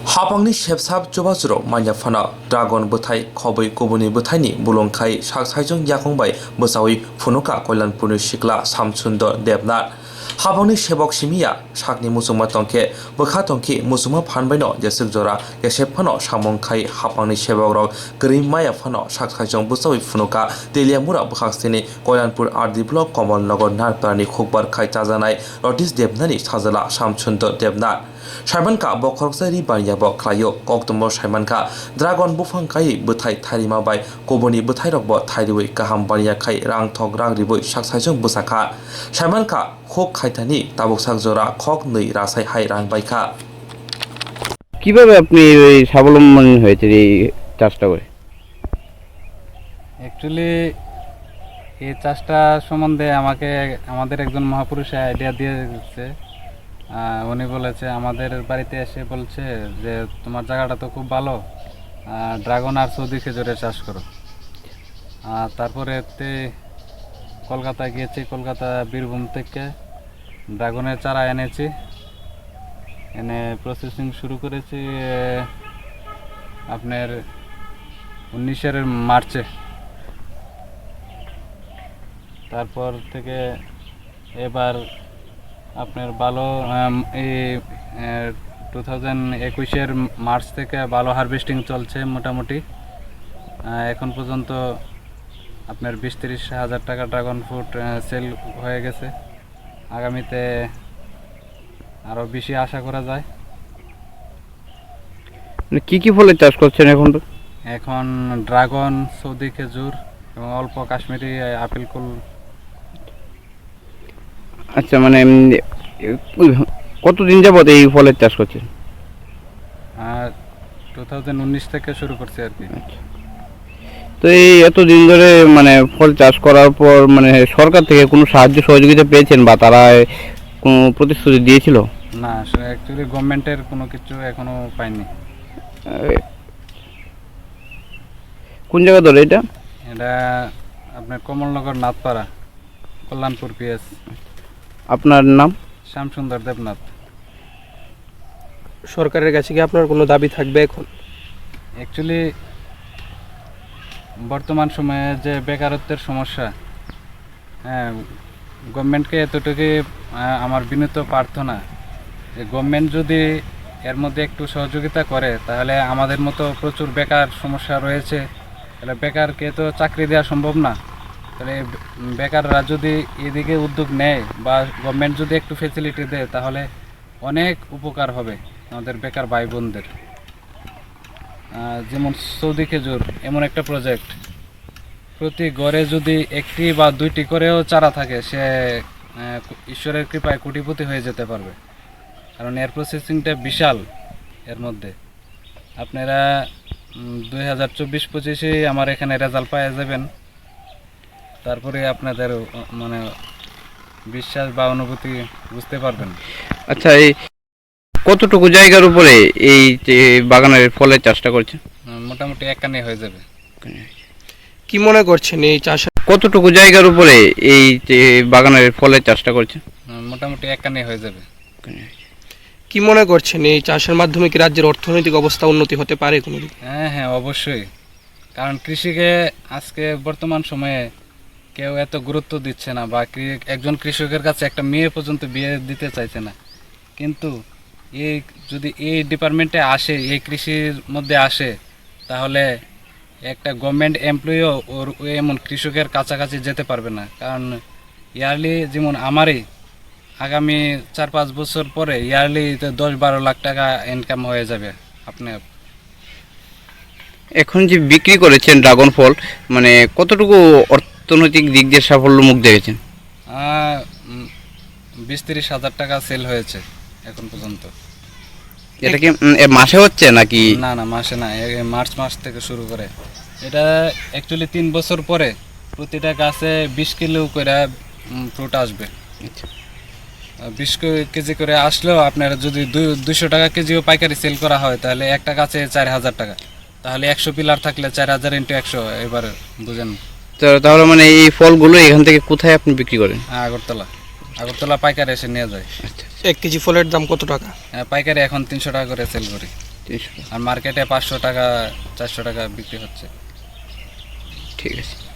हापांनि सेबसाब जबाजुराव मान्याफाना dragon बोथाय खबै गुबुननि बोथायनि बुलुंखाय साकसाइजों याखंबाय बोसावै फुनुका कल्याणपुरनि सिख्ला सामसुन्दर देबनाथ हापांनि सेबक सिमिया साकनि मुसुमा तंखे बोखा तंखि मुसुमा फानबायन जेसुक जरा एसेफान सामंखाय हापांनि सेबक रग गरी मायाफान साकसाइजों बोसावै फुनुका तेलियामुरा बोखास्थिनि कल्याणपुर आरदि ब्लक कमलनगर नारपारानि खुकबार खाय चाजानाय रटिस देबनाथनि साजला सामसुन्दर देबनाथ साइमानका बखरसारि बानियाबो खायो कक्टम्बर साइमानका ड्रागन बुफांखाय बोथाय थारिमाबाय गुबुननि बोथाय रगबो थारिवै गाहाम बानियाखाय रां थक रां रिबै साकसाइजों बोसाखा साइमानका खक खायथानि ताबुकसाक जरा खक नै रासाय हाय रां बायखा কিভাবে আপনি এই স্বাবলম্বী হয়েছেন এই চাষটা করে? অ্যাকচুয়ালি এই চাষটা সম্বন্ধে আমাকে আমাদের একজন মহাপুরুষ আইডিয়া দিয়েছে। উনি বলেছে আমাদের বাড়িতে এসে বলছে যে তোমার জায়গাটা তো খুব ভালো, ড্রাগন আর সৌদি খেজুরের চাষ করো। তারপরে কলকাতা গিয়েছি, কলকাতা বীরভূম থেকে ড্রাগনের চারা এনেছি, এনে প্রসেসিং শুরু করেছি আপনার 19 মার্চে। তারপর থেকে এবার আপনার ভালো এই 2021 মার্চ থেকে ভালো হারভেস্টিং চলছে মোটামুটি। এখন পর্যন্ত আপনার 20-30 হাজার টাকা ড্রাগন ফ্রুট সেল হয়ে গেছে। আগামীতে আরও বেশি আশা করা যায়। কি কি ফলের চাষ করছেন এখন? এখন ড্রাগন, সৌদি খেজুর এবং অল্প কাশ্মীরি আপেল কুল। আচ্ছা, মানে কতদিন যাবত এই ফলের চাষ করছেন? 2019 থেকে শুরু করছি আর কি। তো এই এতদিন ধরে মানে ফল চাষ করার পর মানে সরকার থেকে কোনো সাহায্য সহযোগিতা পেয়েছেন বা তারা কোনো প্রতিশ্রুতি দিয়েছিল? না, অ্যাকচুয়ালি গভর্নমেন্টের কোনো কিছু এখনো পাইনি। কোন জায়গা ধরে এটা? এটা আপনার কমলনগর নাথপাড়া, কল্যাণপুর পিএস। আপনার নাম? শ্যামসুন্দর দেবনাথ। সরকারের কাছে কি আপনার কোনো দাবি থাকবে এখন? অ্যাকচুয়ালি বর্তমান সময়ে যে বেকারত্বের সমস্যা, হ্যাঁ, গভর্নমেন্টকে এতটুকু আমার বিনীত প্রার্থনা যে গভর্নমেন্ট যদি এর মধ্যে একটু সহযোগিতা করে তাহলে আমাদের মতো প্রচুর বেকার সমস্যা রয়েছে, তাহলে বেকারকে তো চাকরি দেওয়া সম্ভব না। তাহলে বেকাররা যদি এদিকে উদ্যোগ নেয় বা গভর্নমেন্ট যদি একটু ফেসিলিটি দেয় তাহলে অনেক উপকার হবে আমাদের বেকার ভাই বোনদের। যেমন সৌদি খেজুর এমন একটা প্রজেক্ট, প্রতি ঘরে যদি একটি বা দুইটি করেও চারা থাকে সে ঈশ্বরের কৃপায় কোটিপতি হয়ে যেতে পারবে, কারণ এর প্রসেসিংটা বিশাল। এর মধ্যে আপনারা 2024-25 আমার এখানে রেজাল্ট পাওয়া যাবেন, তারপরে আপনাদের মানে বিশ্বাস বা অনুভূতি বুঝতে পারবেন। আচ্ছা, এই কতটুকু জায়গার উপরে এই বাগানের ফলের চাষটা করছেন? মোটামুটি 1 কানি হয়ে যাবে। কি মনে করছেন এই চাষ? কতটুকু জায়গার উপরে এই বাগানের ফলের চাষটা করছেন? মোটামুটি 1 কানি হয়ে যাবে। কি মনে করছেন এই চাষের মাধ্যমে কি রাজ্যের অর্থনৈতিক অবস্থা উন্নতি হতে পারে কোনোদিন? হ্যাঁ, অবশ্যই। কারণ কৃষিকে আজকে বর্তমান সময়ে কেউ এত গুরুত্ব দিচ্ছে না, বা একজন কৃষকের কাছে একটা মেয়ে পর্যন্ত বিয়ে দিতে চাইছে না। কিন্তু যদি এই ডিপার্টমেন্টে আসে, এই কৃষির মধ্যে আসে, তাহলে একটা গভর্নমেন্ট এমপ্লয়িও এমন কৃষকের কাছাকাছি যেতে পারবে না। কারণ ইয়ারলি যেমন আমারই আগামী 4-5 বছর পরে ইয়ারলি 10-12 লাখ টাকা ইনকাম হয়ে যাবে। আপনি এখন যে বিক্রি করেছেন ড্রাগন ফল, মানে কতটুকু অর্থনৈতিক দিক দিয়ে সাফল্য মুখ দেখেছেন? 20-30 হাজার টাকা সেল হয়েছে এখন পর্যন্ত। এটা কি মাসে হচ্ছে নাকি? না, মাসে না, মার্চ মাস থেকে শুরু করে। এটা অ্যাকচুয়ালি 3 বছর পরে প্রতিটা গাছে 20 কিলো করে ফ্রুট আসবে। 20 কেজি করে আসলেও আপনারা যদি 200 টাকা কেজিও পাইকারি সেল করা হয় তাহলে একটা গাছে 4000 টাকা, তাহলে 100 পিলার থাকলে 4000 × 100, এবার বুঝেন। তাহলে মানে এই ফলগুলো এখান থেকে কোথায় আপনি বিক্রি করেন? আগরতলা পাইকারি এসে নিয়ে যায়। আচ্ছা, 1 কেজি ফলের দাম কত টাকা? পাইকারি এখন 300 টাকা করে সেল করি। 300 আর মার্কেটে 500 টাকা 400 টাকা বিক্রি হচ্ছে। ঠিক আছে।